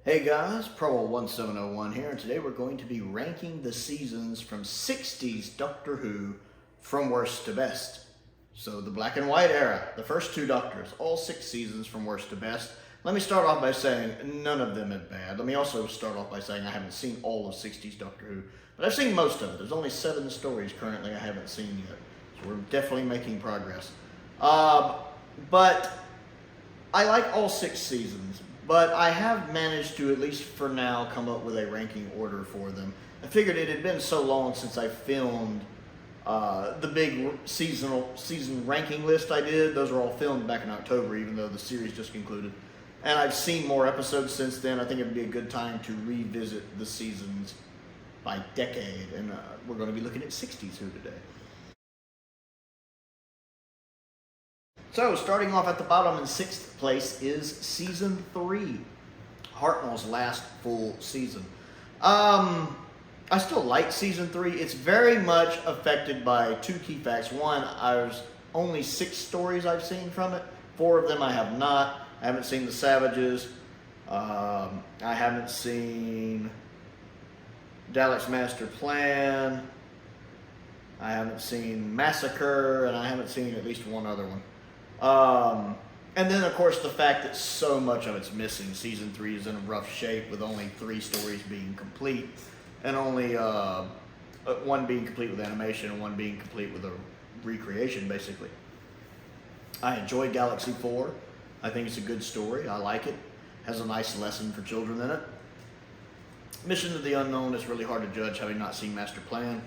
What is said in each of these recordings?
Hey guys, Prowl 1701 here, and today we're going to be ranking the seasons from 60's Doctor Who from worst to best. So the black and white era, the first two Doctors, all 6 seasons from worst to best. Let me start off by saying none of them are bad. Let me also start off by saying I haven't seen all of 60's Doctor Who, but I've seen most of it. There's only 7 stories currently I haven't seen yet, so we're definitely making progress. But I like all 6 seasons. But I have managed to, at least for now, come up with a ranking order for them. I figured it had been so long since I filmed the big season ranking list I did. Those were all filmed back in October, even though the series just concluded. And I've seen more episodes since then. I think it would be a good time to revisit the seasons by decade. And we're going to be looking at 60's Who today. So, starting off at the bottom in 6th place is Season 3, Hartnell's last full season. I still like Season 3. It's very much affected by 2 key facts. One, there's only 6 stories I've seen from it. 4 of them I have not. I haven't seen The Savages. I haven't seen Dalek's Master Plan. I haven't seen Massacre, and I haven't seen at least one other one. And then, of course, the fact that so much of it's missing. Season 3 is in a rough shape with only 3 stories being complete, and only one being complete with animation and one being complete with a recreation, basically. I enjoyed Galaxy 4. I think it's a good story. I like it. Has a nice lesson for children in it. Mission to the Unknown is really hard to judge, having not seen Master Plan.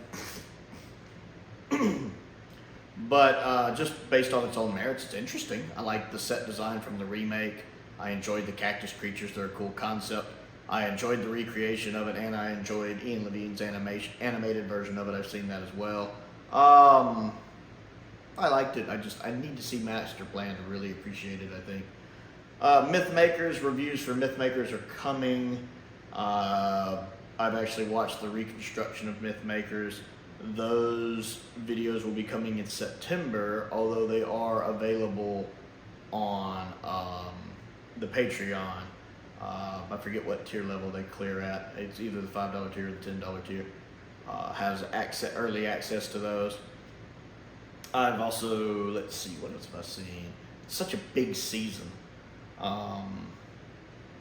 But just based on its own merits, it's interesting. I like the set design from the remake. I enjoyed the cactus creatures. They're a cool concept. I enjoyed the recreation of it, and I enjoyed Ian Levine's animated version of it. I've seen that as well. I liked it. I need to see Master Plan to really appreciate it, I think. Mythmakers, reviews for Mythmakers are coming. I've actually watched the reconstruction of Mythmakers. Those videos will be coming in September, although they are available on the Patreon. I forget what tier level they clear at. It's either the $5 tier or the $10 tier. Has early access to those. I've also, let's see, what else have I seen? It's such a big season. I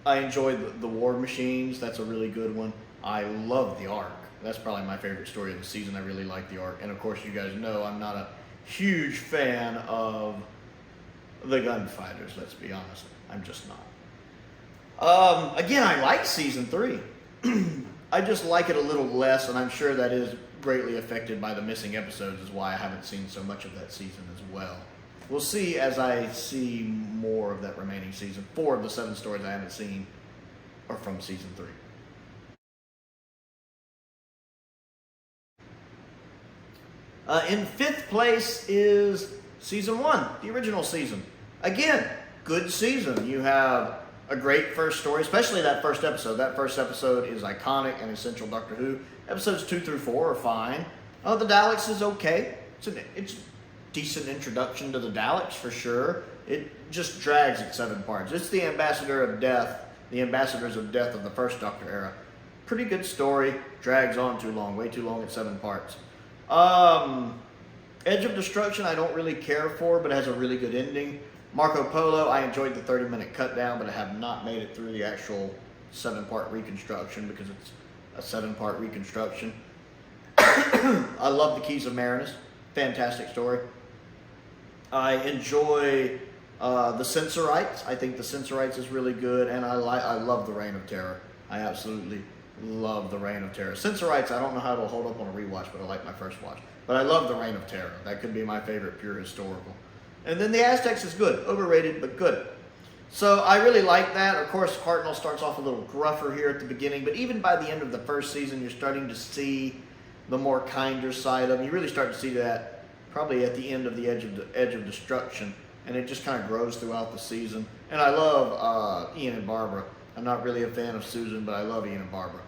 enjoyed the War Machines. That's a really good one. I love the Ark. That's probably my favorite story of the season. I really like the Ark. And of course, you guys know I'm not a huge fan of the gunfighters, let's be honest. I'm just not. Again, I like Season 3. I just like it a little less, and I'm sure that is greatly affected by the missing episodes, is why I haven't seen so much of that season as well. We'll see as I see more of that remaining season. 4 of the 7 stories I haven't seen are from Season 3. In 5th place is Season 1, the original season. Again, good season. You have a great first story, especially that first episode. That first episode is iconic and essential Doctor Who. Episodes 2 through 4 are fine. The Daleks is okay. It's a decent introduction to the Daleks for sure. It just drags at 7 parts. It's the Ambassadors of Death of the first Doctor era. Pretty good story. Drags on too long, way too long at 7 parts. Edge of Destruction I don't really care for, but it has a really good ending. Marco Polo, I enjoyed the 30-minute cut down, but I have not made it through the actual 7-part reconstruction because it's a 7-part reconstruction. I love The Keys of Marinus. Fantastic story. I enjoy The Censorites. I think The Censorites is really good, and I love The Reign of Terror. I absolutely love The Reign of Terror. Censorites, I don't know how it'll hold up on a rewatch, but I like my first watch. But I love The Reign of Terror. That could be my favorite pure historical. And then The Aztecs is good. Overrated, but good. So I really like that. Of course, Hartnell starts off a little gruffer here at the beginning, but even by the end of the first season, you're starting to see the more kinder side of him. You really start to see that probably at the end of the Edge of Destruction, and it just kind of grows throughout the season. And I love Ian and Barbara. I'm not really a fan of Susan, but I love Ian and Barbara.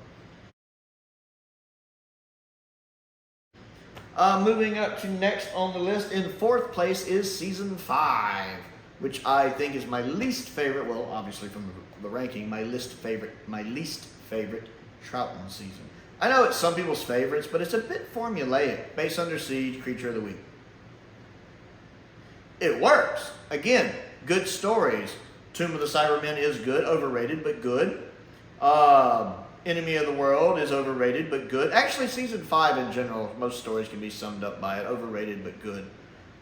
Moving up to next on the list, in 4th place is Season 5, which I think is my least favorite, well, obviously from the ranking, my least favorite Troutman season. I know it's some people's favorites, but it's a bit formulaic. Base Under Siege, Creature of the Week. It works. Again, good stories. Tomb of the Cybermen is good, overrated, but good. Enemy of the World is overrated, but good. Actually, Season 5 in general, most stories can be summed up by it. Overrated, but good.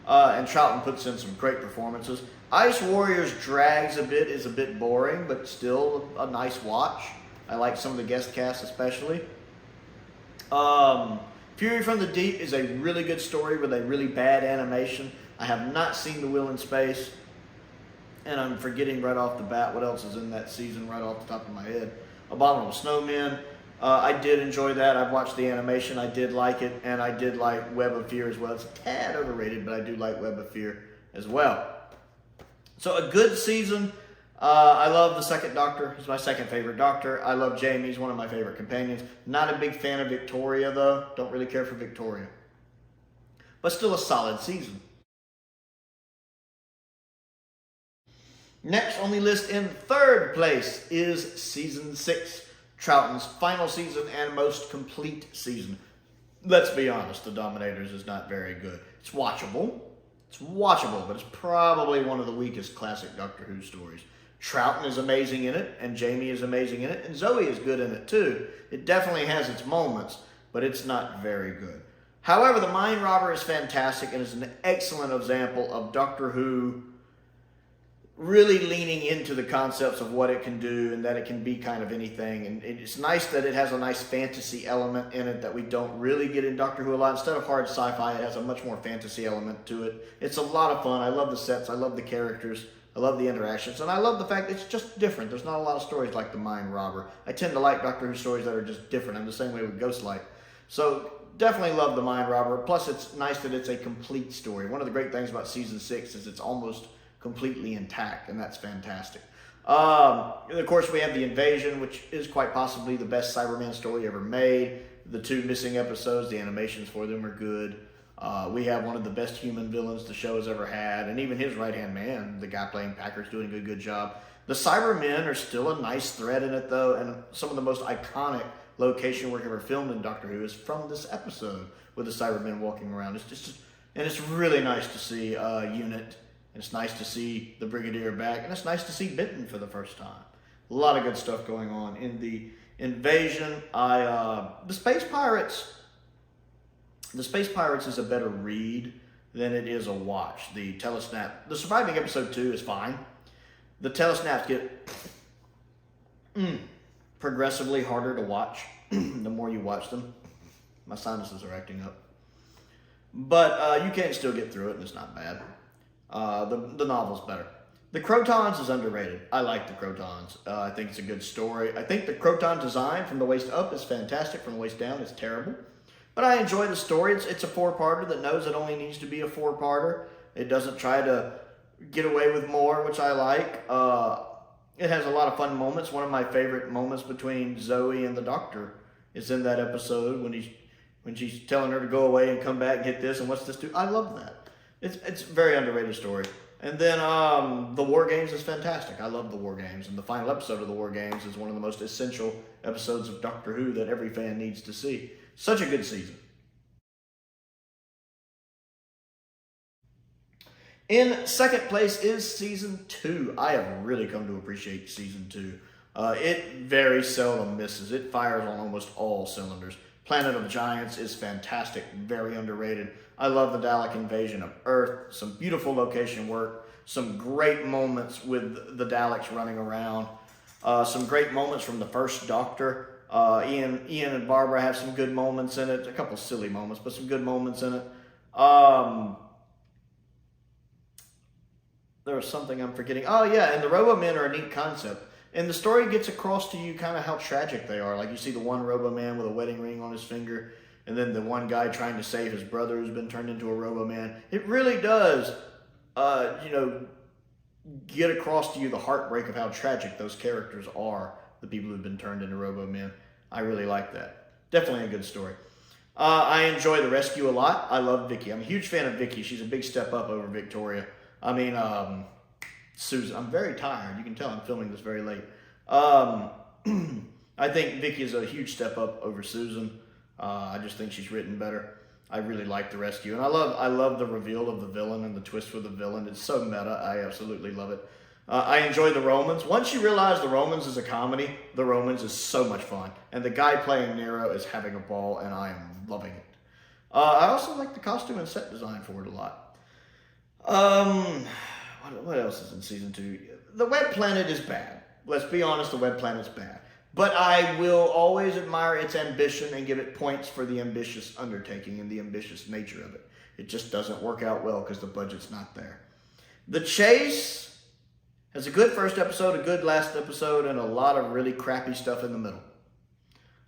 And Troutman puts in some great performances. Ice Warriors drags a bit, is a bit boring, but still a nice watch. I like some of the guest cast especially. Fury from the Deep is a really good story with a really bad animation. I have not seen The Wheel in Space, and I'm forgetting right off the bat what else is in that season right off the top of my head. Abominable Snowmen. I did enjoy that. I've watched the animation. I did like it, and I did like Web of Fear as well. It's a tad overrated, but I do like Web of Fear as well. So a good season. I love the second Doctor. He's my second favorite Doctor. I love Jamie. He's one of my favorite companions. Not a big fan of Victoria, though. Don't really care for Victoria. But still a solid season. Next on the list in third place is Season 6. Troutman's final season and most complete season. Let's be honest, The Dominators is not very good. It's watchable. It's watchable, but it's probably one of the weakest classic Doctor Who stories. Troughton is amazing in it, and Jamie is amazing in it, and Zoe is good in it too. It definitely has its moments, but it's not very good. However, The Mind Robber is fantastic and is an excellent example of Doctor Who really leaning into the concepts of what it can do and that it can be kind of anything. And it's nice that it has a nice fantasy element in it that we don't really get in Doctor Who a lot. Instead of hard sci-fi, it has a much more fantasy element to it. It's a lot of fun. I love the sets. I love the characters. I love the interactions. And I love the fact that it's just different. There's not a lot of stories like The Mind Robber. I tend to like Doctor Who stories that are just different. I'm the same way with Ghostlight. So definitely love The Mind Robber. Plus, it's nice that it's a complete story. One of the great things about Season 6 is it's almost completely intact, and that's fantastic. Of course, we have The Invasion, which is quite possibly the best Cyberman story ever made. The 2 missing episodes, the animations for them are good. We have one of the best human villains the show has ever had, and even his right-hand man, the guy playing Packer's doing a good job. The Cybermen are still a nice thread in it, though, and some of the most iconic location work ever filmed in Doctor Who is from this episode with the Cybermen walking around. And it's really nice to see Unit. It's nice to see the Brigadier back, and it's nice to see Benton for the first time. A lot of good stuff going on in The Invasion. The Space Pirates is a better read than it is a watch. The surviving episode 2 is fine. The telesnaps get progressively harder to watch the more you watch them. My sinuses are acting up. But you can still get through it, and it's not bad. The novel's better. The Crotons is underrated. I like the Crotons. I think it's a good story. I think the Croton design from the waist up is fantastic. From the waist down, it's terrible. But I enjoy the story. It's a 4-parter that knows it only needs to be a 4-parter. It doesn't try to get away with more, which I like. It has a lot of fun moments. One of my favorite moments between Zoe and the Doctor is in that episode when she's telling her to go away and come back and get this and what's this do. I love that. It's a very underrated story. And then the War Games is fantastic. I love the War Games. And the final episode of the War Games is one of the most essential episodes of Doctor Who that every fan needs to see. Such a good season. In second place is Season 2. I have really come to appreciate Season 2. It very seldom misses. It fires on almost all cylinders. Planet of Giants is fantastic, very underrated. I love the Dalek invasion of Earth, some beautiful location work, some great moments with the Daleks running around, some great moments from the first Doctor. Ian and Barbara have some good moments in it, a couple silly moments, but some good moments in it. There was something I'm forgetting. Oh yeah, and the Robo-Men are a neat concept. And the story gets across to you kind of how tragic they are. Like you see the one Robo-Man with a wedding ring on his finger, and then the one guy trying to save his brother who's been turned into a Robo-Man. It really does, get across to you the heartbreak of how tragic those characters are, the people who've been turned into Robo-Men. I really like that. Definitely a good story. I enjoy The Rescue a lot. I love Vicky. I'm a huge fan of Vicky. She's a big step up over Victoria. Susan. I'm very tired. You can tell I'm filming this very late. I think Vicky is a huge step up over Susan. I just think she's written better. I really like the rescue, and I love the reveal of the villain and the twist for the villain. It's so meta. I absolutely love it. I enjoy the Romans. Once you realize the Romans is a comedy, the Romans is so much fun, and the guy playing Nero is having a ball, and I am loving it. I also like the costume and set design for it a lot. What else is in season 2? The Web Planet is bad. Let's be honest, the Web Planet's bad. But I will always admire its ambition and give it points for the ambitious undertaking and the ambitious nature of it. It just doesn't work out well because the budget's not there. The Chase has a good first episode, a good last episode, and a lot of really crappy stuff in the middle.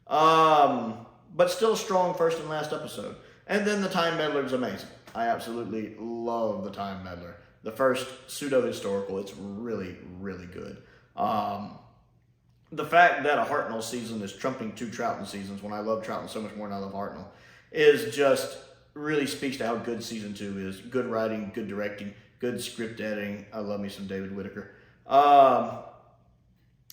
But still a strong first and last episode. And then the Time Meddler is amazing. I absolutely love the Time Meddler. The first pseudo-historical, it's really, really good. The fact that a Hartnell season is trumping 2 Troughton seasons, when I love Troughton so much more than I love Hartnell, is just really speaks to how good season 2 is. Good writing, good directing, good script editing. I love me some David Whitaker. And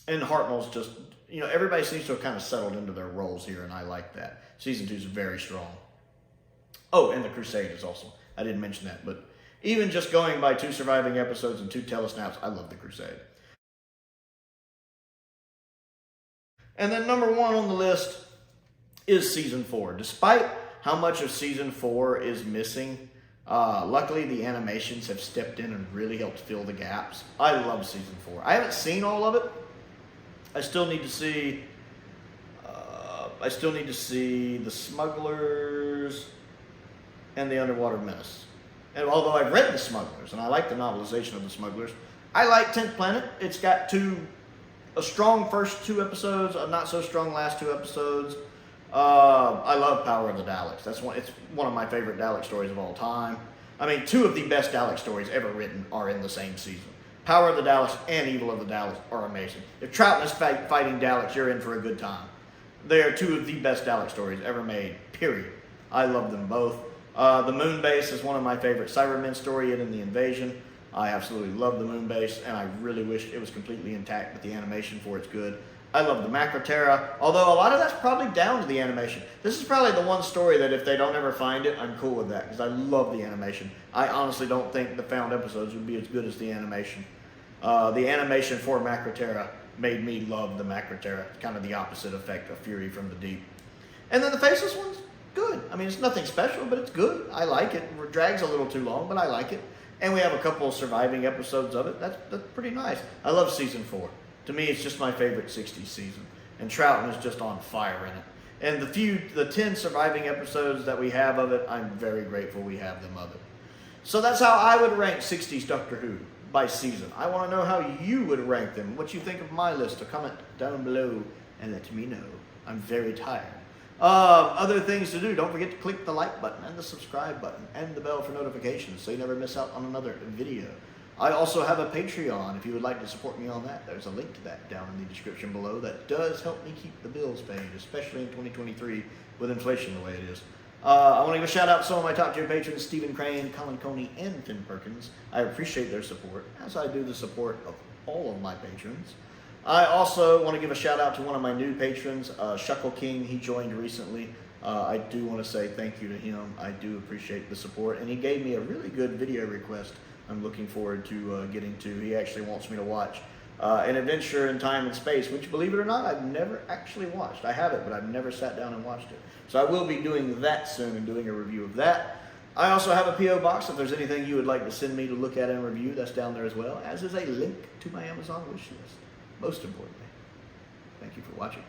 Hartnell's just, you know, everybody seems to have kind of settled into their roles here, and I like that. Season 2 is very strong. Oh, and The Crusade is awesome. I didn't mention that, but even just going by 2 surviving episodes and 2 telesnaps, I love The Crusade. And then number 1 on the list is season 4. Despite how much of season 4 is missing, luckily the animations have stepped in and really helped fill the gaps. I love season 4. I haven't seen all of it. I still need to see The Smugglers and The Underwater Menace. And although I've read The Smugglers and I like the novelization of The Smugglers, I like 10th Planet. It's got a strong first 2 episodes, a not so strong last 2 episodes. I love Power of the Daleks. It's one of my favorite Dalek stories of all time. I mean, 2 of the best Dalek stories ever written are in the same season. Power of the Daleks and Evil of the Daleks are amazing. If Troughton is fighting Daleks, you're in for a good time. They are 2 of the best Dalek stories ever made, period. I love them both. The Moon Base is one of my favorite Cybermen story, It and the Invasion. I absolutely love the Moon Base, and I really wish it was completely intact, but the animation for it's good. I love the Macroterra, although a lot of that's probably down to the animation. This is probably the one story that if they don't ever find it, I'm cool with that, because I love the animation. I honestly don't think the found episodes would be as good as the animation. The animation for Macroterra made me love the Macroterra. Kind of the opposite effect of Fury from the Deep. And then the Faceless one's good. I mean, it's nothing special, but it's good. I like it. It drags a little too long, but I like it. And we have a couple of surviving episodes of it. That's pretty nice. I love season 4. To me, it's just my favorite 60s season. And Troughton is just on fire in it. And the 10 surviving episodes that we have of it, I'm very grateful we have them of it. So that's how I would rank 60s Doctor Who by season. I want to know how you would rank them. What you think of my list. So comment down below and let me know. I'm very tired. Other things to do, don't forget to click the like button and the subscribe button and the bell for notifications so you never miss out on another video. I also have a Patreon if you would like to support me on that. There's a link to that down in the description below. That does help me keep the bills paid, especially in 2023 with inflation the way it is. I want to give a shout out to some of my top tier patrons, Stephen Crane, Colin Coney, and Finn Perkins. I appreciate their support, as I do the support of all of my patrons. I also want to give a shout out to one of my new patrons, ShuckleKing. He joined recently. I do want to say thank you to him. I do appreciate the support. And he gave me a really good video request I'm looking forward to getting to. He actually wants me to watch An Adventure in Time and Space, which, believe it or not, I've never actually watched. I have it, but I've never sat down and watched it. So I will be doing that soon and doing a review of that. I also have a P.O. box. If there's anything you would like to send me to look at and review, that's down there as well, as is a link to my Amazon wish list. Most importantly, thank you for watching.